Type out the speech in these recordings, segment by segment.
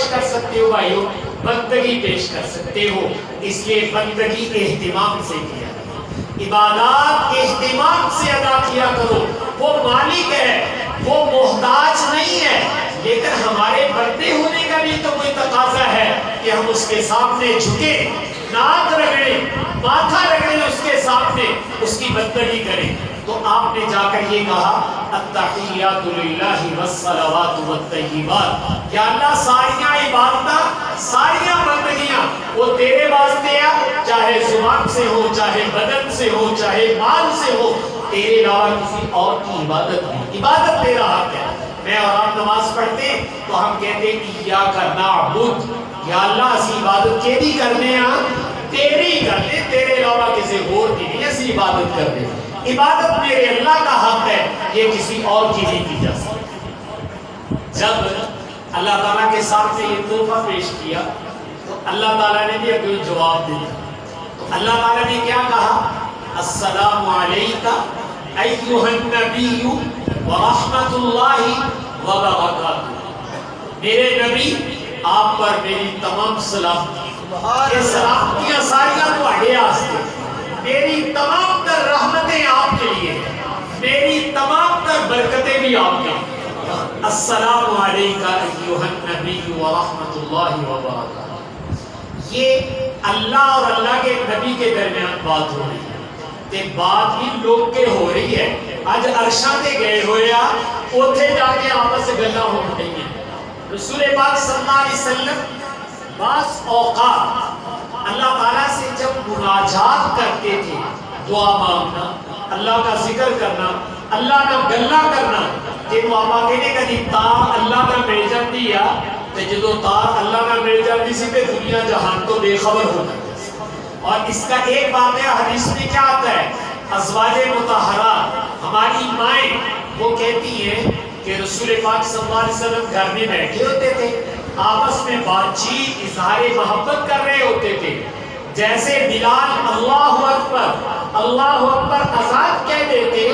پیش کر سکتے ہو بھائیو؟ بندگی پیش کر سکتے ہو، اس لیے بندگی اہتمام سے کیا، عبادات اہتمام سے ادا کیا کرو۔ وہ مالک ہے، وہ محتاج نہیں ہے، لیکن ہمارے بندے ہونے کا بھی تو کوئی تقاضا ہے کہ ہم اس کے سامنے جھکے، ناک رگڑے، ماتھا رگڑے اس کے سامنے، اس کی بندگی کریں۔ تو آپ نے جا کر یہ کہا التحیات للہ والصلوات والطیبات، یا اللہ ساریاں عبادتاں، ساریاں بندگیاں وہ تیرے واسطے ہیں، چاہے زبان سے ہو، چاہے بدن سے ہو، چاہے مال سے ہو، تیرے علاوہ کسی اور کی عبادت نہیں، عبادت تیرا حق ہے۔ میں اور آپ نماز پڑھتے ہیں تو ہم کہتے ہیں ایاک نعبد، یا اللہ اسی عبادت کے بھی کرنے ہیں، تیری کرنے، تیرے علاوہ کسی اور کی نہیں اسی عبادت کرنے۔ عبادت میرے اللہ کا حق ہے، یہ کسی اور کی نہیں کی جا سکتی۔ جب اللہ تعالیٰ کے سامنے یہ تحفہ پیش کیا تو اللہ تعالیٰ نے بھی اپنا جواب دیا۔ تو اللہ تعالیٰ نے کیا کہا؟ السلام علیکہ ایھا النبی ورحمۃ اللہ وبرکاتہ، میرے نبی آپ پر میری تمام سلامتی، یہ سلامتیاں ساریاں تواڈے واسطے، میری تمام تر رحمتیں آپ کے لیے، میری تمام تر برکتیں بھی آپ کے لیے۔ السلام علیکہ ایھا النبی ورحمۃ اللہ وبرکاتہ، یہ اللہ اور اللہ کے نبی کے درمیان بات ہو رہی ہے، تے بات بھی لوگ کے ہو رہی ہے۔ آج عرشاں تے گئے ہوئے آ، اوتھے جا کے آپس سے گلاں ہو رہی ہیں۔ رسول پاک صلی اللہ علیہ وسلم بعض اوقات اللہ تعالیٰ سے جب مناجات کرتے تھے، دعا مانگنا، اللہ کا ذکر کرنا، اللہ کا گلہ کرنا، جنہوں آپا کہنے کا دی تار اللہ کا مل جاتی ہے، تے جدو تار اللہ کا مل جاتی سی تے دنیا جہان تو بے خبر ہو جاتی سی۔ اور اس کا ایک واقعہ حدیث میں کیا آتا ہے؟ ازواج مطہرات، ہماری مائیں، وہ کہتی ہیں کہ رسول پاک صلی اللہ علیہ وسلم گھر میں بیٹھے ہوتے تھے، آپس میں بات چیت، اظہار محبت کر رہے ہوتے تھے، جیسے بلال اللہ اکبر اذان کہہ دیتے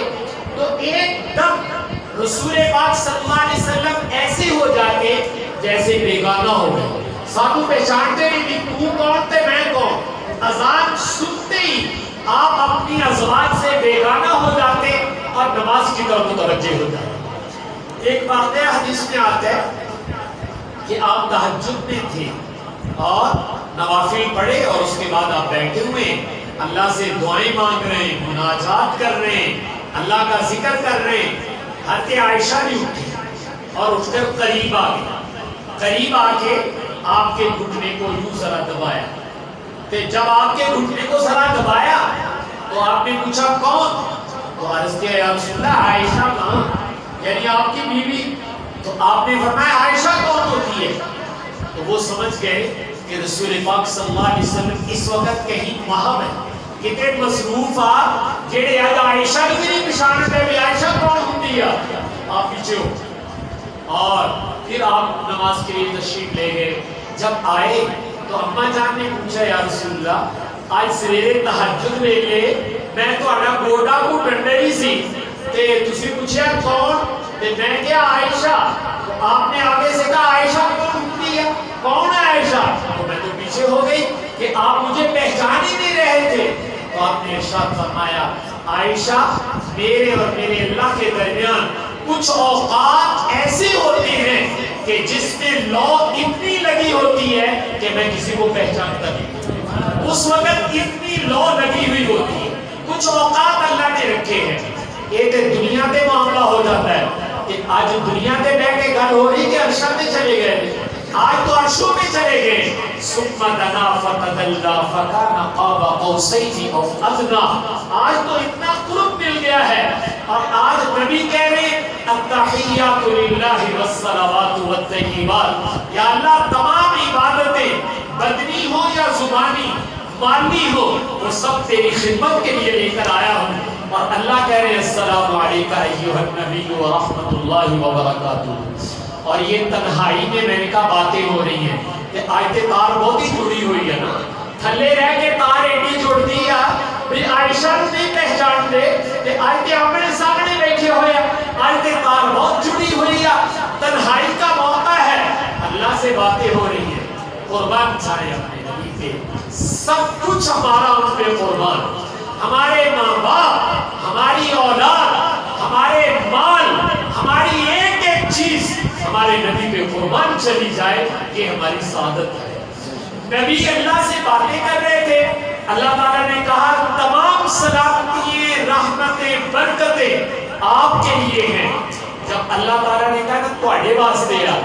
تو ایک دم رسول پاک صلی اللہ علیہ وسلم ایسے ہو جاتے جیسے بیگانہ ہو گئے، ساتھوں پہچانتے نہیں کہ تو کون تے میں کون۔ اذان سنتے ہی آپ اپنی ازواج سے بیگانہ ہو جاتے اور نماز کی طرف متوجہ ہو جاتے۔ ایک واقعہ حدیث میں آتا ہے کہ آپ تہجد میں تھے اور نوافل پڑھے اور اس کے بعد آپ بیٹھے ہوئے اللہ سے دعائیں مانگ رہے ہیں، مناجات کر رہے ہیں، اللہ کا ذکر کر رہے ہیں۔ حضرت عائشہ بھی اٹھی اور اٹھ کر قریب آ گئی، قریب آ کے آپ کے گھٹنے کو یوں ذرا دبایا، تو جب آپ کے گھٹنے کو ذرا دبایا تو آپ نے پوچھا کون؟ تو عرض کیا یا رسول اللہ عائشہ کہاں، یعنی آپ کی بیوی۔ تو آپ نے فرمایا عائشہ کون ہوتی ہے؟ تو وہ سمجھ گئے کہ رسول پاک صلی اللہ علیہ وسلم اس وقت کہیں وہاں ہے، کتنے مصروف آپ جیڑے آج عائشہ کی نہیں پشانت ہے بھی عائشہ کون ہوتی ہے، آپ پیچھے ہو۔ اور پھر آپ نماز کے لیے تشریف لے گئے۔ جب آئے تو اماں جان نے پوچھا یا رسول اللہ آج سویرے تہجد ویلے میں تہاڈا گوڈا گھٹن ڈئی سی تے تسی پوچھیا کون، تے میں کیا عائشہ، تو آپ نے آگے سے کہا عائشہ کون ہوتی ہے، کون ہے عائشہ؟ تو میں تو پیچھے ہو گئی کہ آپ مجھے پہچان ہی نہیں رہے تھے۔ تو آپ نے ارشاد فرمایا عائشہ میرے اور میرے اللہ کے درمیان کچھ اوقات ایسے ہوتے ہیں کہ جس میں لو اتنی لگی ہوتی ہے کہ میں کسی کو پہچانتا نہیں، اس وقت اتنی لو لگی ہوئی ہوتی ہے۔ کچھ اوقات اللہ نے رکھے ہیں، ایک دنیا تے معاملہ ہو جاتا ہے کہ آج دنیا تے بیٹھ کے گل ہو رہی کہ عرشہ میں چلے گئے، آج تو عرشوں میں چلے گئے۔ ثم دنا فتدلا فکان قاب قوسین او ادنی، آج تو اتنا قرب مل گیا ہے اور آج نبی کہہ رہے ہیں التحیات للہ والصلوات والطیبات، یا اللہ تمام عبادتیں بدنی ہو یا زبانی مالی ہو وہ سب تیری خدمت کے لیے لے کر آیا ہوں۔ اور اللہ کہہ رہے ہیں السلام علیکہ ایھا النبی ورحمۃ اللہ وبرکاتہ۔ اور یہ تنہائی میں میں نے کہا باتیں ہو رہی ہیں کہ آیت تار بہت ہی جڑی ہوئی ہے نا، تھلے رہ کے تار ایڈی جڑتی ہے بھی عائشہ نہیں پہچان دے کہ آیت آمنے سامنے بیٹھے ہوئے آیت تار بہت جڑی ہوئی ہے، تنہائی کا موقع ہے۔ اللہ سے باتیں ہو رہی ہیں، قربان جائیں اپنے نبی پہ، سب کچھ ہمارا ان پہ قربان، ہمارے ماں باپ، ہماری اولاد، ہمارے مال، ہماری ایک ایک چیز ہمارے نبی پہ قربان چلی جائے، یہ ہماری سعادت ہے۔ نبی اللہ سے باتیں کر رہے تھے، اللہ تعالیٰ نے کہا تمام سلامتیں، رحمتیں، برکتیں آپ کے لیے ہیں۔ جب اللہ تعالیٰ نے کہا نا تواڈے واسطے آ،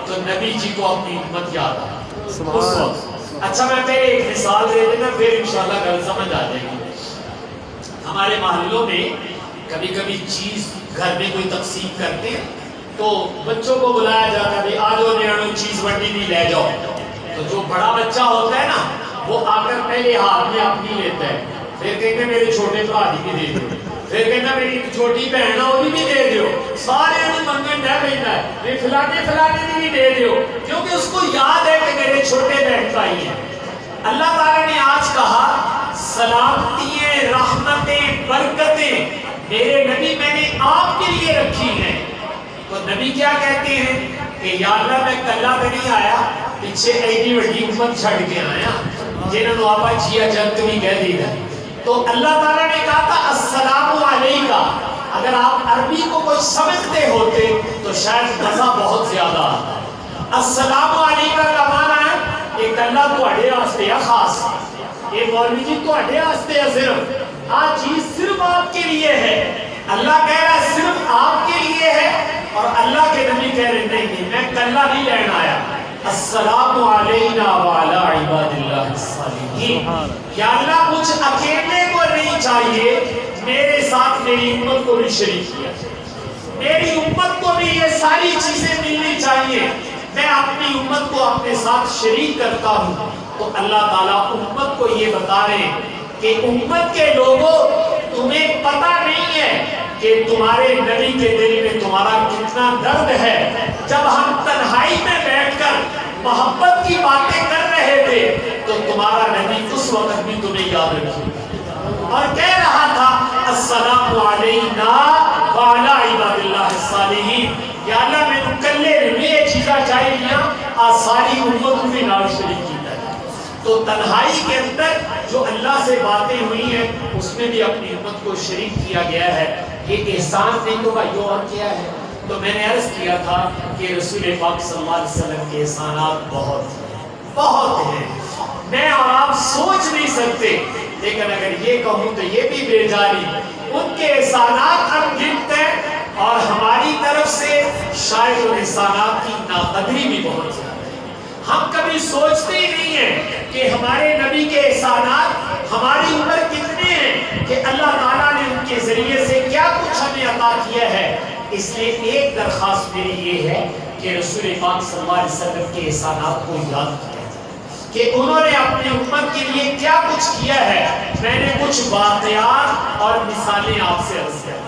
تو نبی جی کو اپنی امت یاد آ اس وقت۔ اچھا میں پہلے ایک مثال دے دینا، پھر انشاءاللہ گل سمجھ آ جائے گی۔ ہمارے محلوں میں کبھی کبھی چیز گھر میں کوئی تقسیم کرتے ہیں تو بچوں کو بلایا جاتا ہے، آ جاؤ نیانو چیز وڈی نہیں لے جاؤ، تو جو بڑا بچہ ہوتا ہے نا وہ آ کر پہلے ہاتھ میں اپنی لیتا ہے، پھر کہتے میرے چھوٹے بھرا جی بھی دے دو، پھر کہنا میری چھوٹی بہن ہے وہ بھی دے دیو، سارے منگن ڈہ پہنتا ہے، فلانے فلانے بھی دے دیو، کیونکہ اس کو یاد ہے کہ میرے چھوٹے بہن بھائی ہیں۔ اللہ تعالیٰ نے آج کہا سلامتیں، رحمتیں، برکتیں میرے نبی میں نے آپ کے لیے رکھی ہیں۔ تو نبی کیا کہتے ہیں کہ یا اللہ میں کلا پہ نہیں آیا، پیچھے ایڈی وڈی امت چھڑ کے آیا جنہوں نے آپا جیا جنت بھی کہہ دی گا۔ تو اللہ تعالیٰ نے کہا تھا السلام علیکہ، اگر آپ عربی کو کوئی سمجھتے ہوتے تو شاید مزہ بہت زیادہ آتا۔ السلام علیکہ کا معنی ہے ایک اللہ تو اڑے واسطے ہے خاص، یہ مولوی جی تو اڑے واسطے ہے، صرف آج چیز صرف آپ کے لیے ہے۔ اللہ کہہ رہا ہے صرف آپ کے لیے ہے، اور اللہ کے نبی کہہ رہے نہیں میں کلا نہیں لینا آیا۔ السلام علینا وعلی عباد اللہ الصالحین، یا اللہ مجھ اکیلے کو نہیں چاہیے، میرے ساتھ میری امت کو بھی شریک کیا، میری امت کو بھی یہ ساری چیزیں ملنی چاہیے، میں اپنی امت کو اپنے ساتھ شریک کرتا ہوں۔ تو اللہ تعالیٰ امت کو یہ بتا رہے ہیں کہ امت کے لوگوں تمہیں پتہ نہیں ہے کہ تمہارے نبی کے دل میں تمہارا کتنا درد ہے۔ جب ہم تنہائی میں بیٹھ کر محبت کی باتیں کر رہے تھے تو تمہارا نبی اس وقت بھی تمہیں یاد رکھے اور کہہ رہا تھا السلام علینا وعلی عباد اللہ الصالحین، یا اللہ میں کلے میں یہ چیزاں چاہیے ساری امت بھی نال شریک کی ہے۔ تو تنہائی کے اندر جو اللہ سے باتیں ہوئی ہیں اس میں بھی اپنی امت کو شریک کیا گیا ہے۔ یہ احسان نہیں تو بھائیو اور کیا ہے؟ تو میں نے عرض کیا تھا کہ رسول پاک صلی اللہ علیہ وسلم کے احسانات بہت ہیں، میں اور آپ سوچ نہیں سکتے، لیکن اگر یہ کہوں تو یہ بھی بے جاری، ان کے احسانات ہم گنتے ہیں اور ہماری طرف سے شاید ان احسانات کی ناقدری بھی بہت زیادہ ہے۔ ہم کبھی سوچتے ہی نہیں ہیں کہ ہمارے نبی کے احسانات ہماری عمر کتنے ہیں، کہ اللہ تعالیٰ نے ان کے ذریعے سے کیا کچھ ہمیں عطا کیا ہے۔ اس لیے ایک درخواست میری یہ ہے کہ رسول پاک صلی اللہ علیہ وسلم کے احسانات کو یاد کیا کہ انہوں نے اپنی امت کے لیے کیا کچھ کیا ہے۔ میں نے کچھ واقعات اور مثالیں آپ سے عرض کر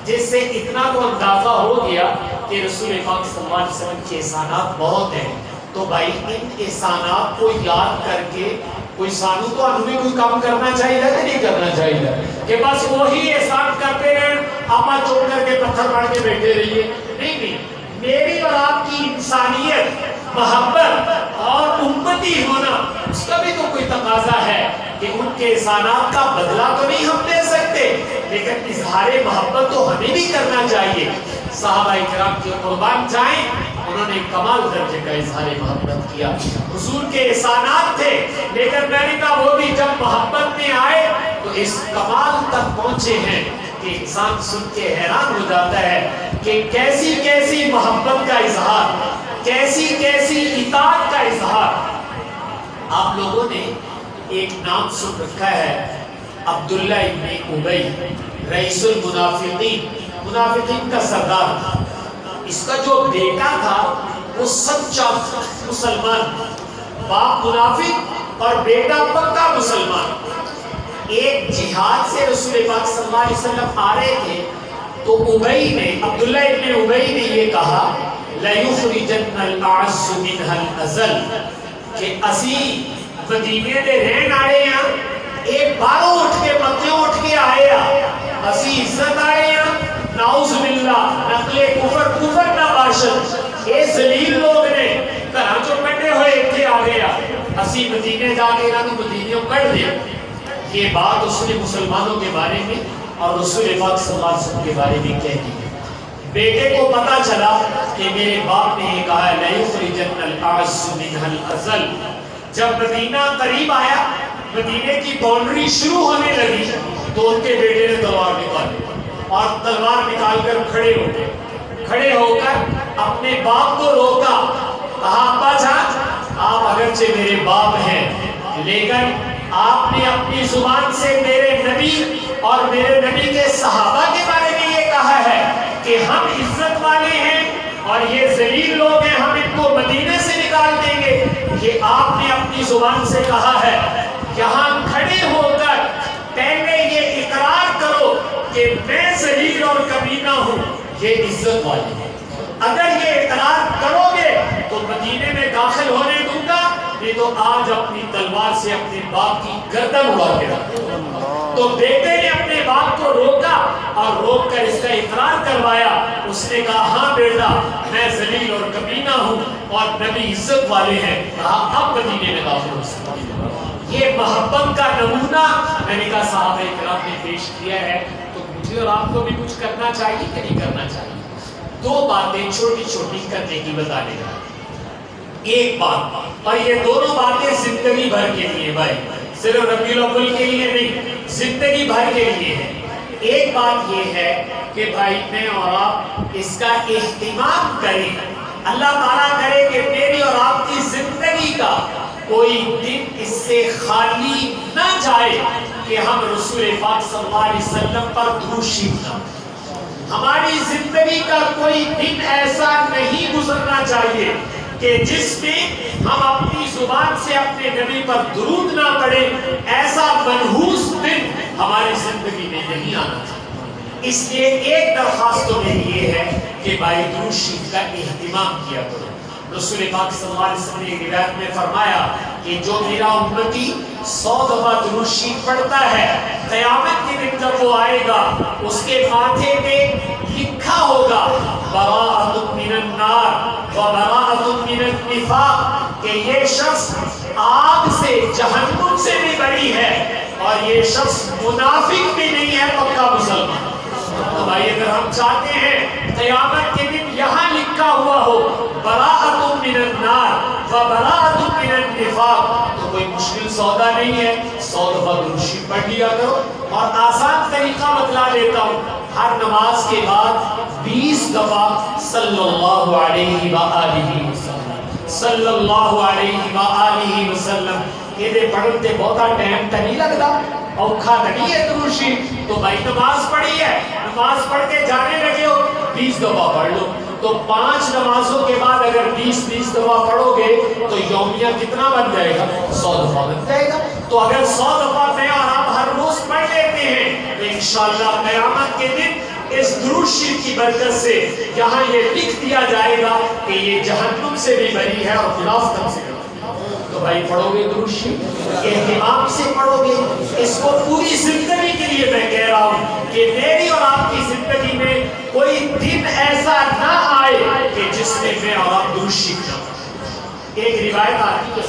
جس سے اتنا تو اندازہ ہو گیا کہ رسول پاک صلی اللہ علیہ وسلم کے احسانات بہت ہیں۔ تو بھائی ان احسانات کو یاد کر کے کوئی سانو تو ہمیں کوئی کام کرنا چاہیے کہ نہیں کرنا چاہیے کہ بس وہی احسان کرتے رہیں، آپا چھوڑ کر کے پتھر پڑھ کے بیٹھے رہیے؟ نہیں، میری اور آپ کی انسانیت، محبت اور امتی ہونا اس کا بھی تو کوئی تقاضا ہے کہ ان کے احسانات کا بدلہ تو نہیں ہم دے سکتے، لیکن اظہار محبت تو ہمیں بھی کرنا چاہیے۔ صحابہ کرام کے قربان جائیں، انہوں نے کمال درجے کا اظہار محبت کیا، حضور کے احسانات تھے، لیکن میں نے کہا وہ بھی جب محبت میں آئے تو اس کمال تک پہنچے ہیں کہ انسان سن کے حیران ہو جاتا ہے کہ کیسی کیسی محبت کا اظہار، کیسی کیسی اطاعت کا اظہار۔ آپ لوگوں نے ایک نام سن رکھا ہے عبداللہ ابن ابی، رئیس المنافقین، منافقین کا سردار تھا۔ اس کا جو بیٹا تھا وہ سچا مسلمان، باپ منافق اور بیٹا پکا مسلمان۔ ایک جہاد سے رسول پاک صلی اللہ علیہ وسلم آ رہے تھے تو ابی نے، عبداللہ ابن ابی نے یہ کہا لَيُخْرِجَنَّ الْأَعَزُّ مِنْهَا الْأَذَلَّ کہ اسی مدینے دے رہن آئے ہیں، ایک باروں اٹھ کے پتیوں اٹھ کے آئے ہیں، اسی عزت آئے ہیں، نعوذ باللہ نقل کفر نہ باشد، اے ذلیل لوگ نے یہاں جو کٹے ہوئے اتنے آ گیا اسی مدینے جا کے یہاں مدینیوں کٹ دیا. یہ بات اس نے مسلمانوں کے بارے میں اور رسول پاک صلی اللہ علیہ وسلم کے بارے میں کہہ دی. بیٹے کو پتا چلا کہ میرے باپ نے یہ کہا ہے لَيُخْرِجَنَّ الْأَعَزُّ مِنْهَا الْأَذَلَّ. جب مدینہ قریب آیا, مدینے کی باؤنڈری شروع ہونے لگی, تو ان کے بیٹے نے تلوار نکالی اور تلوار نکال کر کھڑے ہو گئے. کھڑے ہو کر اپنے باپ کو روکا, کہا ابا جان آپ اگرچہ میرے باپ ہیں لیکن آپ نے اپنی زبان سے میرے نبی اور میرے نبی کے صحابہ کے بارے میں یہ کہا ہے کہ ہم عزت والے ہیں اور یہ ذلیل لوگ ہیں, ہم ان کو مدینے سے نکال دیں گے. یہ آپ نے اپنی زبان سے کہا ہے. یہاں کھڑے ہو کر پہلے یہ اقرار کرو کہ میں ذلیل اور کمینہ ہوں, یہ عزت والے ہیں. اگر یہ اقرار کرو گے تو مدینے میں داخل ہونے دوں گا, نہیں تو آج اپنی تلوار سے اپنے باپ کی گردن اڑا کے رکھ. تو بیٹے نے اپنے باپ کو روکا اور روک کر اس کا اقرار کروایا. اس نے کہا ہاں بیٹا میں ذلیل اور کمینہ ہوں اور نبی عزت والے ہیں. کہا اب مدینے میں داخل ہو سکتے. یہ محبت کا نمونہ میں نے کہا صحابہ کرام نے پیش کیا ہے, تو مجھے اور آپ کو بھی کچھ کرنا چاہیے کہ نہیں کرنا چاہیے. دو باتیں چھوٹی چھوٹی کرنے کی بتانے کا. ایک بات, اور یہ دونوں باتیں زندگی بھر کے لیے بھائی, صرف ربیع الاول کے لیے نہیں, زندگی بھر کے لیے ہے. ایک بات یہ ہے کہ بھائی میں اور آپ اس کا اہتمام کریں. اللہ تعالیٰ کرے کہ میری اور آپ کی زندگی کا کوئی دن اس سے خالی نہ جائے کہ ہم رسول پاک صلی اللہ علیہ وسلم پر درود شریف نہ. ہماری زندگی کا کوئی دن ایسا نہیں گزرنا چاہیے کہ جس میں ہم اپنی زبان سے اپنے نبی پر درود نہ پڑھیں. ایسا منحوس دن ہماری زندگی میں نہیں آنا چاہیے. اس لیے ایک درخواست تو میری یہ ہے کہ بھائی درود شریف کا اہتمام کیا کرو. رسول پاک صلی اللہ علیہ وسلم نے روایت میں فرمایا کہ جو میرا امتی 100 دفعہ درود شریف پڑھتا ہے, قیامت کے دن جب وہ آئے گا اس کے ماتھے پہ لکھا ہوگا براءۃ من النار و براءۃ من النفاق, کہ یہ شخص آگ سے جہنم سے بھی بری ہے اور یہ شخص منافق بھی نہیں ہے, پکا مسلمان. تو بھائی اگر ہم چاہتے ہیں قیامت کے دن یہاں لکھا ہوا ہو براءۃ من النار و براءۃ من النفاق, تو کوئی مشکل سودا نہیں ہے. 100 دفعہ درود شریف پڑھ لیا کرو. اور آسان طریقہ بتلا دیتا ہوں, ہر نماز کے بعد 20 دفعہ صلی اللہ علیہ وآلہ وسلم, صلی اللہ علیہ وآلہ وسلم. یہ پڑھتے بہتا ٹائم تو نہیں لگتا, اوکھا نہیں ہے درود شریف. تو بھائی نماز پڑھی ہے, نماز پڑھ کے جانے لگے ہو 20 دفعہ پڑھ لو. تو 5 نمازوں کے بعد اگر 20 دفعہ پڑھو گے تو یومیہ کتنا بن جائے گا؟ 100 دفعہ بن جائے گا. تو اگر 100 دفعہ میں اور آپ ہر روز پڑھ لیتے ہیں تو انشاءاللہ قیامت کے دن اس درود شریف کی برکت سے یہاں یہ لکھ دیا جائے گا کہ یہ جہنم سے بھی بری ہے اور منافقت سے بھی. تو بھائی پڑھو گے درود شریف, اہتمام سے پڑھو گے. اس کو پوری زندگی کے لیے میں کہہ رہا ہوں کہ میری اور آپ کی زندگی میں کوئی دن ایسا نہ آئے کہ جس میں میں اور آپ درود شریف نہ پڑھیں. ایک روایت آتی ہے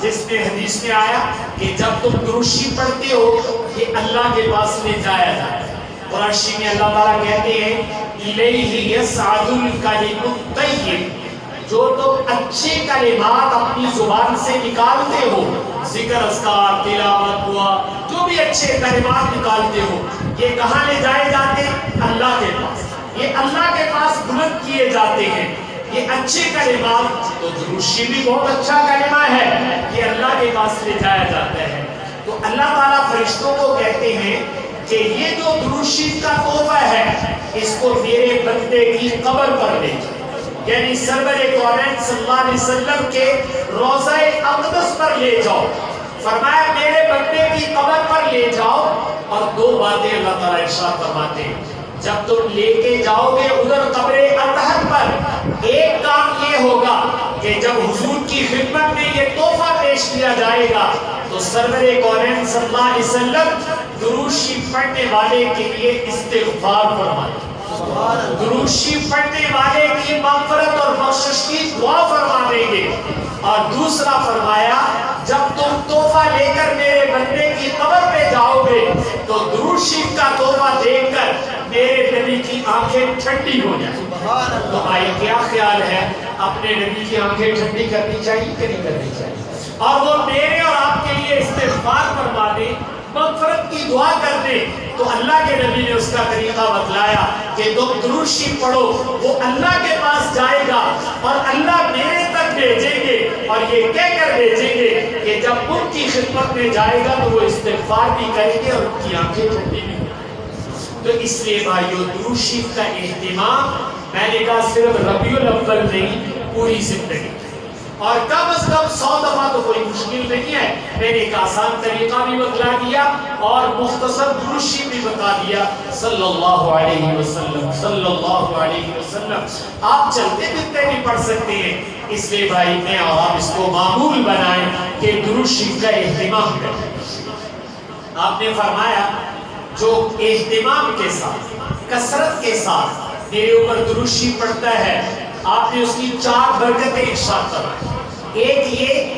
جس میں حدیث میں آیا کہ جب تم درود شریف پڑھتے ہو یہ اللہ کے پاس لے جایا جاتا ہے. قرآن شریف میں اللہ تعالیٰ کہتے ہیں الیہ یصعد الکلم الطیب, جو تم اچھے کلمات اپنی زبان سے نکالتے ہو, ذکر اذکار تلاوت دعا جو بھی اچھے کلمات نکالتے ہو, یہ کہاں لے جائے جاتے ہیں؟ اللہ کے پاس. یہ اللہ کے پاس بلند کیے جاتے ہیں یہ اچھے کلمات. تو درود شریف بھی بہت اچھا کلمہ ہے, یہ اللہ کے پاس لے جایا جاتا ہے. تو اللہ تعالیٰ فرشتوں کو کہتے ہیں کہ یہ جو درود شریف کا تحفہ ہے اس کو میرے بندے کی قبر پر لے جاؤ, یعنی سرور کونین صلی اللہ علیہ وسلم کے روضہ اقدس پر لے جاؤ. فرمایا میرے بندے کی قبر پر لے جاؤ. اور 2 باتیں اللہ تعالیٰ ارشاد فرماتے ہیں جب تم لے کے جاؤ گے ادھر قبر اطہر پر, ایک کام یہ ہوگا کہ جب حضور کی خدمت میں یہ تحفہ پیش کیا جائے گا تو سرور کونین صلی اللہ علیہ وسلم درود شریف پڑھنے والے کے لیے استغفار فرمائیں. درود شریف پڑھنے والے کی مغفرت اور بخشش کی دعا فرما دیں گے. اور دوسرا فرمایا جب تم تحفہ لے کر میرے بندے کی قبر پہ جاؤ گے تو درود شریف کا تحفہ دیکھ کر میرے نبی کی آنکھیں ٹھنڈی ہو جائیں. تو آئے کیا خیال ہے اپنے نبی کی آنکھیں ٹھنڈی کرنی چاہیے کہ نہیں کرنی چاہیے؟ اور وہ میرے اور آپ کے لیے استغفار فرما دیں, مغفرت کی دعا کر دیں. تو اللہ کے نبی نے اس کا طریقہ بتلایا کہ تم درود شریف پڑھو, وہ اللہ کے پاس جائے گا اور اللہ میرے تک بھیجیں گے اور یہ کہہ کر بھیجیں گے کہ جب ان کی خدمت میں جائے گا تو وہ استغفار بھی کریں گے اور ان کی آنکھیں ٹھنڈی بھی. تو اس لیے بھائیو درود شریف کا اہتمام میں نے کہا صرف ربیع الاول نہیں, پوری زندگی, اور کم از کم 100 دفعہ تو کوئی مشکل نہیں ہے. میں نے ایک آسان طریقہ بھی بتلا دیا اور مختصر درود شریف بھی بتا دیا صلی اللہ علیہ وسلم صلی اللہ علیہ وسلم. آپ چلتے پھرتے بھی پڑھ سکتے ہیں. اس لیے بھائی میں اور آپ اس کو معمول بنائیں کہ درود شریف کا اہتمام کریں. آپ نے فرمایا جو اہتمام کے ساتھ کثرت کے ساتھ میرے اوپر درود شریف پڑھتا ہے آپ نے اس کی 4 برکتیں ارشاد فرمائی. ایک یہ